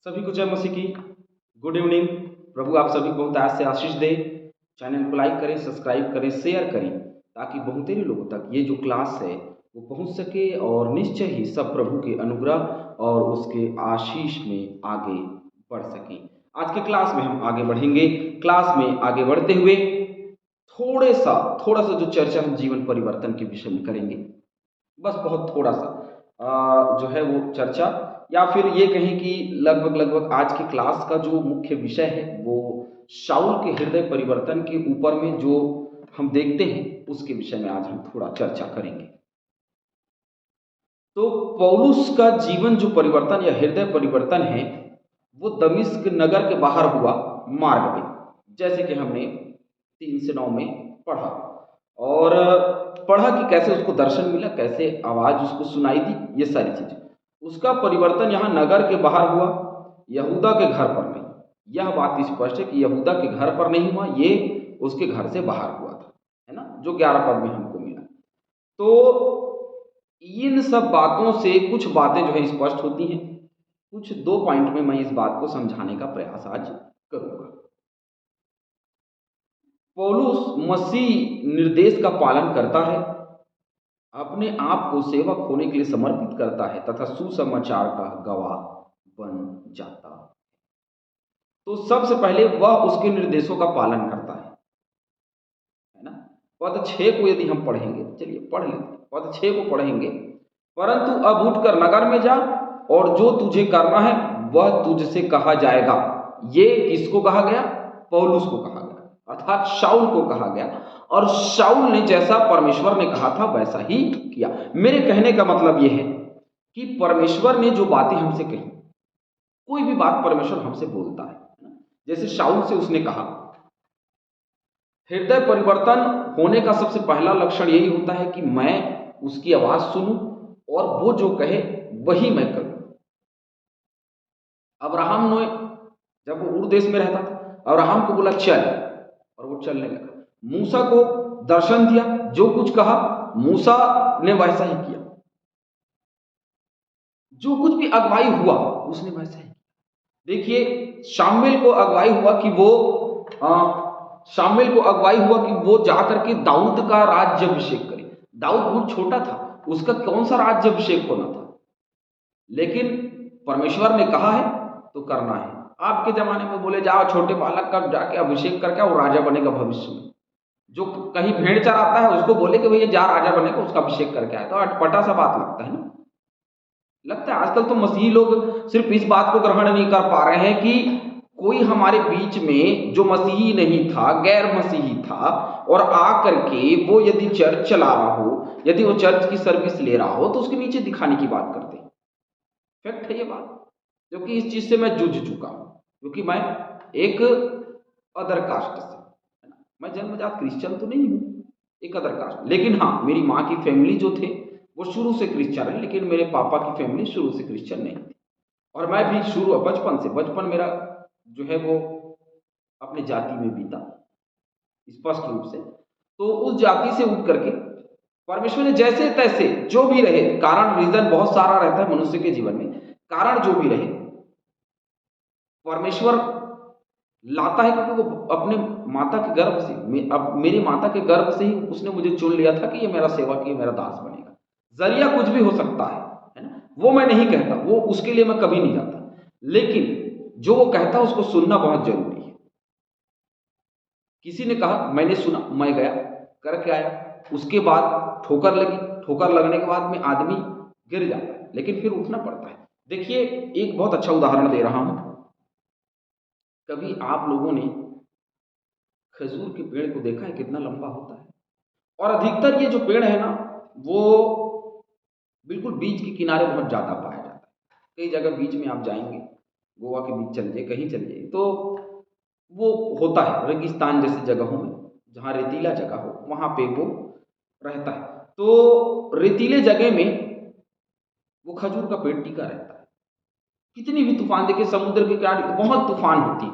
सभी को जय मसीह की गुड इवनिंग। प्रभु आप सभी को बहुत से आशीष दे। चैनल को लाइक करें, सब्सक्राइब करें, शेयर करें ताकि बहुतेरे लोगों तक ये जो क्लास है वो पहुंच सके और निश्चय ही सब प्रभु के अनुग्रह और उसके आशीष में आगे बढ़ सकें। आज के क्लास में हम आगे बढ़ेंगे। क्लास में आगे बढ़ते हुए थोड़ा सा जो चर्चा हम जीवन परिवर्तन के विषय में करेंगे, बस बहुत थोड़ा सा जो है वो चर्चा, या फिर ये कहें कि लगभग आज की क्लास का जो मुख्य विषय है वो शाऊल के हृदय परिवर्तन के ऊपर में जो हम देखते हैं उसके विषय में आज हम थोड़ा चर्चा करेंगे। तो पौलुस का जीवन जो परिवर्तन या हृदय परिवर्तन है वो दमिश्क नगर के बाहर हुआ मार्ग पे, जैसे कि हमने 3 से 9 में पढ़ा और पढ़ा कि कैसे उसको दर्शन मिला, कैसे आवाज उसको सुनाई दी, ये सारी चीजें। उसका परिवर्तन यहाँ नगर के बाहर हुआ, यहूदा के घर पर नहीं। यह बात स्पष्ट है कि यहूदा के घर पर नहीं हुआ, ये उसके घर से बाहर हुआ था, है ना, जो 11 पद में हमको मिला। तो इन सब बातों से कुछ बातें जो है स्पष्ट होती हैं। कुछ 2 पॉइंट में मैं इस बात को समझाने का प्रयास आज करूंगा। पौलुस मसीह निर्देश का पालन करता है, अपने आप को सेवक होने के लिए समर्पित करता है तथा सुसमाचार का गवाह बन जाता है। तो सबसे पहले वह उसके निर्देशों का पालन करता है ना। पद 6 को यदि हम पढ़ेंगे, चलिए पढ़ लेते हैं, पद 6 को पढ़ेंगे। परंतु अब उठकर नगर में जा और जो तुझे करना है वह तुझसे कहा जाएगा। ये किसको कहा गया? पौलुस को कहा गया, अर्थात शाऊल को कहा गया। और शाऊल ने जैसा परमेश्वर ने कहा था वैसा ही किया। मेरे कहने का मतलब यह है कि परमेश्वर ने जो बातें हमसे कही, कोई भी बात परमेश्वर हमसे बोलता है, जैसे शाऊल से उसने कहा, हृदय परिवर्तन होने का सबसे पहला लक्षण यही होता है कि मैं उसकी आवाज सुनूं और वो जो कहे वही मैं करूं। अब्राहम ने जब वो उर देश में रहता था, अब्राहम को बोला चल, और वो चलने लगा। मूसा को दर्शन दिया, जो कुछ कहा मूसा ने वैसा ही किया। जो कुछ भी अगुवाई हुआ उसने वैसा ही। देखिए शामिल को अगुवाई हुआ कि वो जाकर के दाऊद का राज्याभिषेक करे। दाऊद बहुत छोटा था, उसका कौन सा राज्याभिषेक होना था, लेकिन परमेश्वर ने कहा है तो करना है। आपके जमाने में बोले जाओ छोटे बालक का जाके अभिषेक करके वो राजा बनेगा भविष्य में। जो कहीं भेड़ चराता है उसको बोले कि भैया जा राजा बनेगा, उसका अभिषेक करके आया, तो अटपटा सा बात लगता है ना। लगता है आजकल तो मसीही लोग सिर्फ इस बात को ग्रहण नहीं कर पा रहे हैं कि कोई हमारे बीच में जो मसीही नहीं था, गैर मसीही था, और आकर के वो यदि चर्च चला रहा हो, यदि वो चर्च की सर्विस ले रहा हो, तो उसके नीचे दिखाने की बात करते हैं। फैक्ट है ये बात, क्योंकि इस चीज से मैं जूझ चुका हूं, क्योंकि मैं एक अदर कास्ट से, है ना, मैं जन्मजात क्रिश्चियन तो नहीं हूं, एक अदर कास्ट। लेकिन हाँ, मेरी माँ की फैमिली जो थे वो शुरू से क्रिश्चियन है, लेकिन मेरे पापा की फैमिली शुरू से क्रिश्चियन नहीं थी। और मैं भी बचपन मेरा जो है वो अपने जाति में बीता, स्पष्ट रूप से। तो उस जाति से उठ करके परमेश्वर ने जैसे तैसे जो भी रहे, कारण रीजन बहुत सारा रहता है मनुष्य के जीवन में, कारण जो भी रहे परमेश्वर लाता है, क्योंकि वो अपने माता के गर्भ से, अब मेरी माता के गर्भ से ही उसने मुझे चुन लिया था कि ये मेरा सेवक, ये मेरा दास बनेगा। जरिया कुछ भी हो सकता है ना, वो मैं नहीं कहता, वो उसके लिए मैं कभी नहीं जाता, लेकिन जो वो कहता है उसको सुनना बहुत जरूरी है। किसी ने कहा, मैंने सुना, मैं गया करके आया, उसके बाद ठोकर लगी, ठोकर लगने के बाद में आदमी गिर जाता है, लेकिन फिर उठना पड़ता है। देखिए एक बहुत अच्छा उदाहरण दे रहा हूं। कभी आप लोगों ने खजूर के पेड़ को देखा है कितना लंबा होता है? और अधिकतर ये जो पेड़ है ना वो बिल्कुल बीच के किनारे बहुत ज्यादा पाया जाता है। कई जगह बीच में आप जाएंगे, गोवा के बीच चल जाइए, कहीं चल जाइए, तो वो होता है रेगिस्तान जैसी जगहों में, जहाँ रेतीला जगह हो वहां पे वो रहता है। तो रेतीले जगह में वो खजूर का पेड़ टिका रहता है। कितनी भी तूफान, देखिए समुद्र के किनारे बहुत तूफान होती है,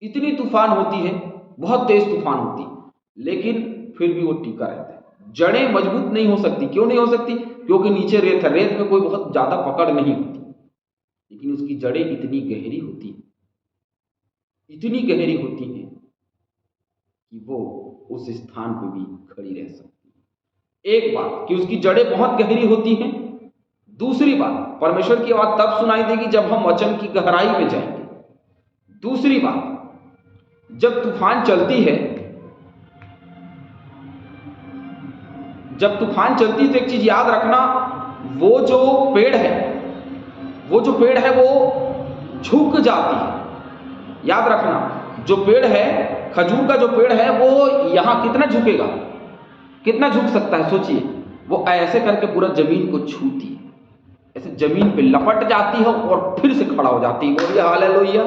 इतनी तूफान होती है, बहुत तेज तूफान होती है, लेकिन फिर भी वो टिका रहता है। जड़ें मजबूत नहीं हो सकती, क्यों नहीं हो सकती? क्योंकि नीचे रेत है, रेत में कोई बहुत ज्यादा पकड़ नहीं होती। लेकिन उसकी जड़ें इतनी गहरी होती हैं, इतनी गहरी होती हैं कि वो उस स्थान पे भी खड़ी रह सकती है। एक बात कि उसकी जड़ें बहुत गहरी होती हैं। दूसरी बात, परमेश्वर की आवाज तब सुनाई देगी जब हम वचन की गहराई में जाएंगे। दूसरी बात, जब तूफान चलती है, जब तूफान चलती है तो एक चीज याद रखना, वो जो पेड़ है वो झुक जाती है। याद रखना, जो पेड़ है, खजूर का जो पेड़ है, वो यहां कितना झुकेगा, कितना झुक सकता है, सोचिए। वो ऐसे करके पूरा जमीन को छूती है, ऐसे जमीन पे लपट जाती है और फिर से खड़ा हो जाती है। बोलिए हालेलुया।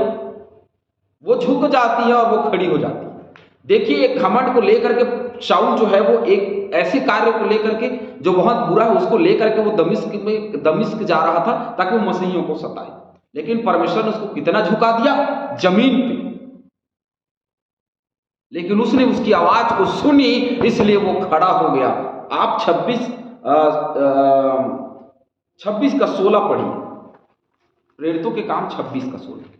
वो झुक जाती है और वो खड़ी हो जाती है। देखिए, एक घमंड को लेकर के शाऊल जो है वो एक ऐसे कार्य को लेकर के जो बहुत बुरा है उसको लेकर के वो दमिश्क जा रहा था ताकि वो मसीहियों को सताए। लेकिन परमेश्वर ने उसको कितना झुका दिया, जमीन पे। लेकिन उसने उसकी आवाज को सुनी, इसलिए वो खड़ा हो गया। आप 26 का 16 पढ़िए, प्रेरितों के काम 26 का 16।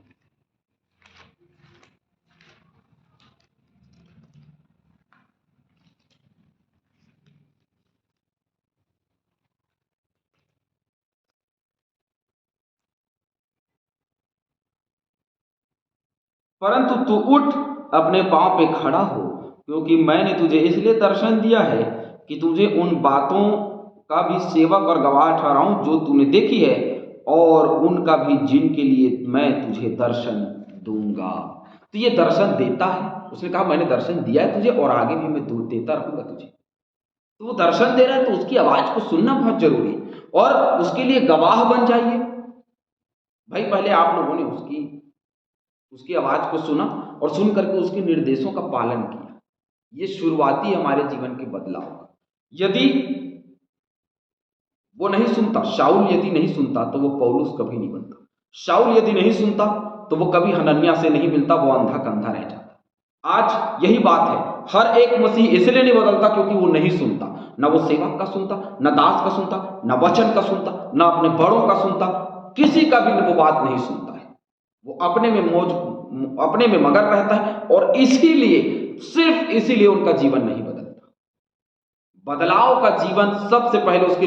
परंतु तू उठ, अपने पांव पे खड़ा हो, क्योंकि मैंने तुझे इसलिए दर्शन दिया है कि तुझे उन बातों का भी सेवक और गवाह ठहराऊं जो तूने देखी है, और उनका भी जिनके लिए मैं तुझे दर्शन दूंगा। तो ये दर्शन देता है। उसने कहा मैंने दर्शन दिया है तुझे और आगे भी मैं देता रहूंगा तुझे। तो वो दर्शन दे रहा है, तो उसकी आवाज को सुनना बहुत जरूरी है और उसके लिए गवाह बन जाइए। भाई, पहले आप लोगों ने उसकी आवाज को सुना और सुन करके उसके निर्देशों का पालन किया। ये शुरुआती हमारे जीवन के बदलाव का। यदि वो नहीं सुनता, शाऊल यदि नहीं सुनता, तो वो पौलुस कभी नहीं बनता। शाऊल यदि नहीं सुनता तो वो कभी हनन्याह से नहीं मिलता, वो अंधा कंधा रह जाता। आज यही बात है, हर एक मसीह इसलिए नहीं बदलता क्योंकि वो नहीं सुनता। न वो सेवक का सुनता, न दास का सुनता, न वचन का सुनता, न अपने बड़ों का सुनता, किसी का भी वो बात नहीं सुनता है। वो अपने में मगन रहता है और इसीलिए, सिर्फ इसीलिए उनका जीवन नहीं बदलता। बदलाव का जीवन सबसे पहले उसके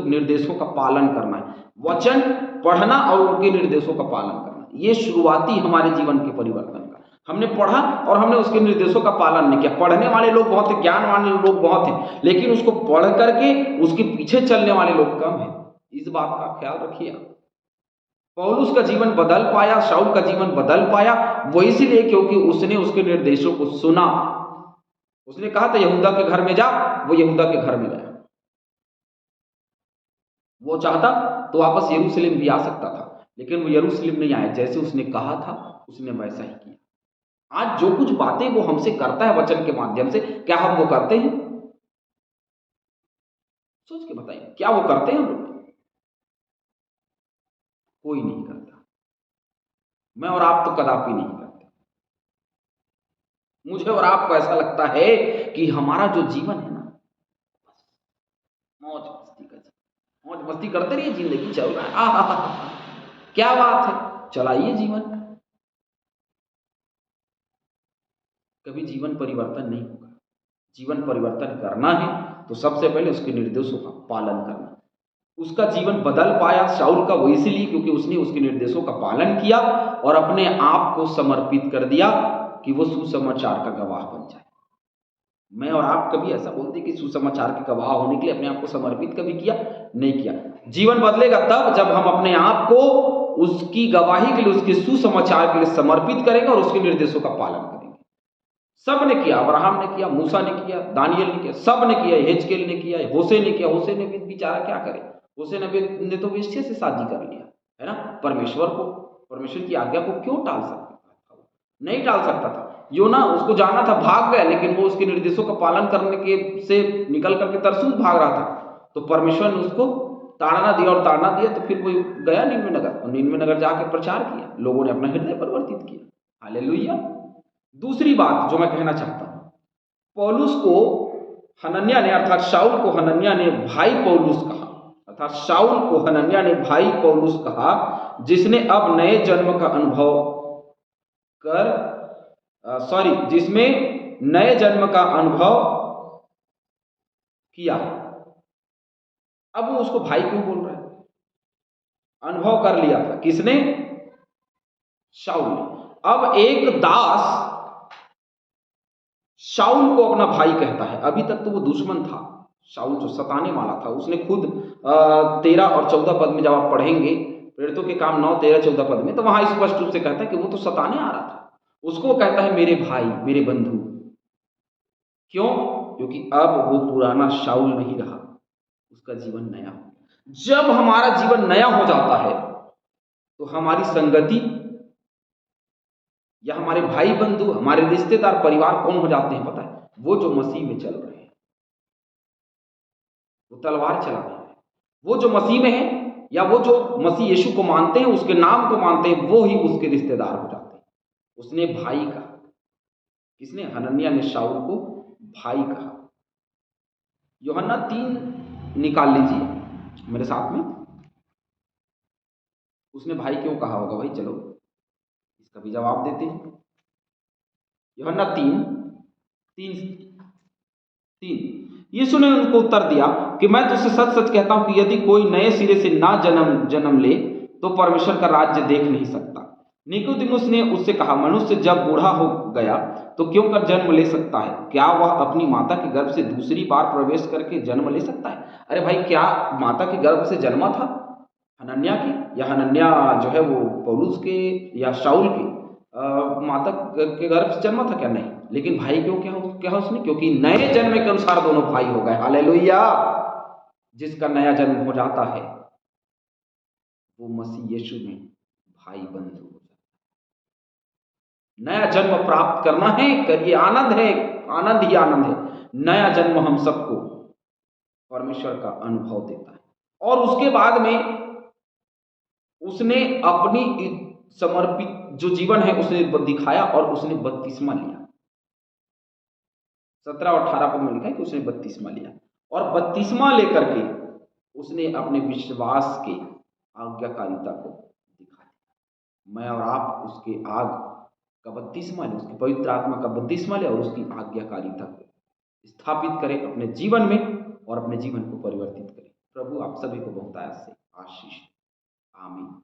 निर्देशों का पालन करना है, वचन पढ़ना और उनके निर्देशों का पालन करना। ये शुरुआती हमारे जीवन के परिवर्तन का। हमने पढ़ा और हमने उसके निर्देशों का पालन नहीं किया। पढ़ने वाले लोग बहुत हैं, ज्ञान वाले लोग बहुत हैं, लेकिन उसको पढ़ करके उसके पीछे चलने वाले लोग कम हैं। इस बात का ख्याल रखिए। पौलुस का जीवन बदल पाया, शाऊल का जीवन बदल पाया, वो इसीलिए क्योंकि उसने उसके निर्देशों को सुना। उसने कहा था यहूदा के घर में जा, वो यहूदा के घर में गया। वो चाहता तो वापस यरूशलेम भी आ सकता था, लेकिन वो यरूशलेम नहीं आया। जैसे उसने कहा था उसने वैसा ही किया। आज जो कुछ बातें वो हमसे करता है वचन के माध्यम से, क्या हम वो करते हैं? सोच के बताइए, क्या वो करते हैं हम लोग? कोई नहीं करता। मैं और आप तो कदापि नहीं करते। मुझे और आपको ऐसा लगता है कि हमारा जो जीवन है ना, मौज मस्ती का जीवन, मौज मस्ती करते रहिए, जिंदगी चल रहा है, आहा, क्या बात है, चलाइए जीवन। कभी जीवन परिवर्तन नहीं होगा। जीवन परिवर्तन करना है तो सबसे पहले उसके निर्देशों का पालन करना। उसका जीवन बदल पाया शाऊल का, वो इसीलिए क्योंकि उसने उसके निर्देशों का पालन किया और अपने आप को समर्पित कर दिया कि वो सुसमाचार का गवाह बन जाए। मैं और आप कभी ऐसा बोलते कि सुसमाचार के गवाह होने के लिए अपने आप को समर्पित कभी किया? नहीं किया। जीवन बदलेगा तब जब हम अपने आप को उसकी गवाही के लिए, उसके सुसमाचार के लिए समर्पित करेंगे और उसके निर्देशों का पालन करेंगे। सब ने किया, अब्राहम ने किया, मूसा ने किया, दानियल ने किया, सब ने किया, हेजकेल ने किया, होशे ने किया। होशे ने भी बेचारा क्या करे, होशे ने तो वेश्या से शादी कर लिया, है ना। परमेश्वर की आज्ञा को क्यों टाल सकता था? नहीं टाल सकता था। योना, उसको जाना था, भाग गया, लेकिन वो उसके निर्देशों का पालन करने के से निकल करके तरसूस भाग रहा था, तो परमेश्वर ने उसको ताड़ना दिया, तो फिर वो गया निनवे नगर, और निनवे नगर जाकर प्रचार किया, लोगों ने अपना हृदय परिवर्तित किया। हालेलुया। दूसरी बात जो मैं कहना चाहता हूं, पौलुस को हनन्याह ने, अर्थात शाऊल को हनन्याह ने भाई पौलुस कहा, अर्थात शाऊल को हनन्याह ने भाई पौलुस कहा, जिसने अब नए जन्म का अनुभव कर जिसमें नए जन्म का अनुभव किया। अब वो उसको भाई क्यों बोल रहा है? अनुभव कर लिया था किसने? शाऊल ने। अब एक दास शाऊल को अपना भाई कहता है। अभी तक तो वो दुश्मन था, शाऊल जो सताने वाला था। उसने खुद 13 और 14 पद में जब आप पढ़ेंगे प्रेरितों के काम 9, 13, 14 पद में, तो वहां स्पष्ट रूप से कहता है कि वो तो सताने आ रहा था। उसको कहता है मेरे भाई, मेरे बंधु। क्यों? क्योंकि अब वो पुराना शाऊल नहीं रहा, उसका जीवन नया हो। जब हमारा जीवन नया हो जाता है तो हमारी संगति या हमारे भाई बंधु, हमारे रिश्तेदार, परिवार कौन हो जाते हैं पता है? वो जो मसीह में चल रहे हैं, वो तलवार चला रहे हैं। वो जो मसीह में है या वो जो मसीह यीशु को मानते हैं, उसके नाम को मानते हैं, वो ही उसके रिश्तेदार हो जाते हैं। उसने भाई कहा। किसने? हनन्याह ने शाऊल को भाई कहा। यूहन्ना 3 निकाल लीजिए मेरे साथ में। उसने भाई क्यों कहा होगा भाई? चलो इसका भी जवाब देते हैं। यूहन्ना 3:3 यीशु ने उनको उत्तर दिया कि मैं तुझसे सच सच कहता हूं कि यदि कोई नए सिरे से ना जन्म ले तो परमेश्वर का राज्य देख नहीं सकता। निकोदेमुस ने उससे कहा, मनुष्य जब बूढ़ा हो गया तो क्यों कर जन्म ले सकता है? क्या वह अपनी माता के गर्भ से दूसरी बार प्रवेश करके जन्म ले सकता है? अरे भाई, क्या माता के गर्भ से जन्मा था हनन्याह की? या हनन्याह जो है वो पौलुस के या शाऊल के माता के गर्भ से जन्मा था? क्या? नहीं। लेकिन भाई क्यों क्या उसने? क्योंकि नए जन्म के अनुसार दोनों भाई हो गए। हालेलुया। जिसका नया जन्म हो जाता है वो मसीह यीशु में भाई बंधु हो जाता है। नया जन्म प्राप्त करना है, करिए। आनंद है, आनंद ही आनंद है। नया जन्म हम सबको परमेश्वर का अनुभव देता है। और उसके बाद में उसने अपनी समर्पित जो जीवन है उसने दिखाया और उसने बपतिस्मा लिया। 17 और 18 पद में लिखा है कि उसने बपतिस्मा लिया और बपतिस्मा लेकर के उसने अपने विश्वास के आज्ञाकारिता को दिखा दिया। मैं और आप उसके आग का बपतिस्मा लें, उसकी पवित्र आत्मा का बपतिस्मा लें और उसकी आज्ञाकारिता को स्थापित करें अपने जीवन में और अपने जीवन को परिवर्तित करें। प्रभु आप सभी को बहुत आशीष दे। आमीन।